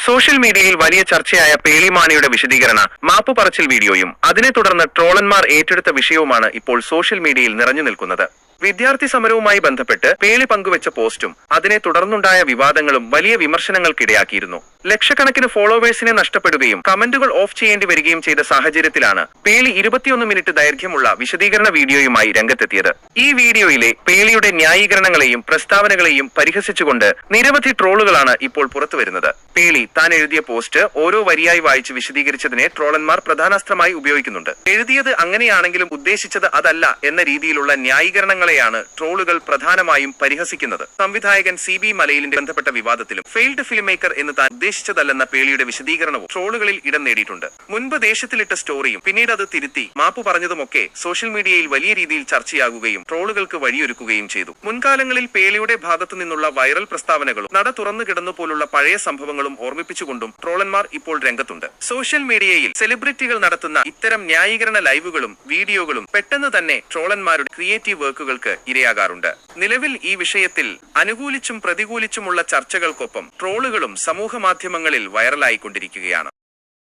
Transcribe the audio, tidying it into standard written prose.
Social മീഡിയയിൽ വലിയ ചർച്ചയായ പേളിമാണിയുടെ വിശദീകരണ മാപ്പ് പറച്ചിൽ വീഡിയോയും അതിനെ തുടർന്ന് ട്രോളന്മാർ ഏറ്റെടുത്ത വിഷയവുമാണ് ഇപ്പോൾ സോഷ്യൽ മീഡിയയിൽ നിറഞ്ഞു നിൽക്കുന്നത്. വിദ്യാർത്ഥി സമരവുമായി ബന്ധപ്പെട്ട് പേളി പങ്കുവച്ച പോസ്റ്റും അതിനെ തുടർന്നുണ്ടായ വിവാദങ്ങളും വലിയ വിമർശനങ്ങൾക്കിടയാക്കിയിരുന്നു. ലക്ഷക്കണക്കിന് ഫോളോവേഴ്സിനെ നഷ്ടപ്പെടുകയും കമന്റുകൾ ഓഫ് ചെയ്യേണ്ടി വരികയും ചെയ്ത സാഹചര്യത്തിലാണ് പേളി 21 മിനിറ്റ് ദൈർഘ്യമുള്ള വിശദീകരണ വീഡിയോയുമായി രംഗത്തെത്തിയത്. ഈ വീഡിയോയിലെ പേളിയുടെ ന്യായീകരണങ്ങളെയും പ്രസ്താവനകളെയും പരിഹസിച്ചുകൊണ്ട് നിരവധി ട്രോളുകളാണ് ഇപ്പോൾ പുറത്തുവരുന്നത്. പേളി താൻ എഴുതിയ പോസ്റ്റ് ഓരോ വരിയായി വായിച്ച് വിശദീകരിച്ചതിനെ ട്രോളന്മാർ പ്രധാനാസ്ത്രമായി ഉപയോഗിക്കുന്നുണ്ട്. എഴുതിയത് അങ്ങനെയാണെങ്കിലും ഉദ്ദേശിച്ചത് അതല്ല എന്ന രീതിയിലുള്ള ന്യായീകരണങ്ങളെയാണ് ട്രോളുകൾ പ്രധാനമായും പരിഹസിക്കുന്നത്. സംവിധായകൻ CB മലയിലിന്റെ ബന്ധപ്പെട്ട വിവാദത്തിലും ഫെയിൽഡ് ഫിലിം മേക്കർ എന്ന് താൻ ഉദ്ദേശിച്ചതല്ലെന്ന പേളിയുടെ വിശദീകരണവും ട്രോളുകളിൽ ഇടം നേടിയിട്ടുണ്ട്. മുൻപ് ദേശത്തിലിട്ട സ്റ്റോറിയും പിന്നീട് അത് തിരുത്തി മാപ്പ് പറഞ്ഞതുമൊക്കെ സോഷ്യൽ മീഡിയയിൽ വലിയ രീതിയിൽ ചർച്ചയാകുകയും ട്രോളുകൾക്ക് വഴിയൊരുക്കുകയും ചെയ്തു. മുൻകാലങ്ങളിൽ പേളിയുടെ ഭാഗത്തു നിന്നുള്ള വൈറൽ പ്രസ്താവനകളും നട തുറന്നു കിടന്നു പോലുള്ള പഴയ സംഭവങ്ങളും ഓർമ്മിപ്പിച്ചുകൊണ്ടും ട്രോളന്മാർ ഇപ്പോൾ രംഗത്തുണ്ട്. സോഷ്യൽ മീഡിയയിൽ സെലിബ്രിറ്റികൾ നടത്തുന്ന ഇത്തരം ന്യായീകരണ ലൈവുകളും വീഡിയോകളും പെട്ടെന്ന് തന്നെ ട്രോളന്മാരുടെ ക്രിയേറ്റീവ് വർക്കുകൾക്ക് ഇരയാകാറുണ്ട്. നിലവിൽ ഈ വിഷയത്തിൽ അനുകൂലിച്ചും പ്രതികൂലിച്ചുമുള്ള ചർച്ചകൾക്കൊപ്പം ട്രോളുകളും സമൂഹ മാധ്യമങ്ങളിൽ വൈറലായിക്കൊണ്ടിരിക്കുകയാണ്.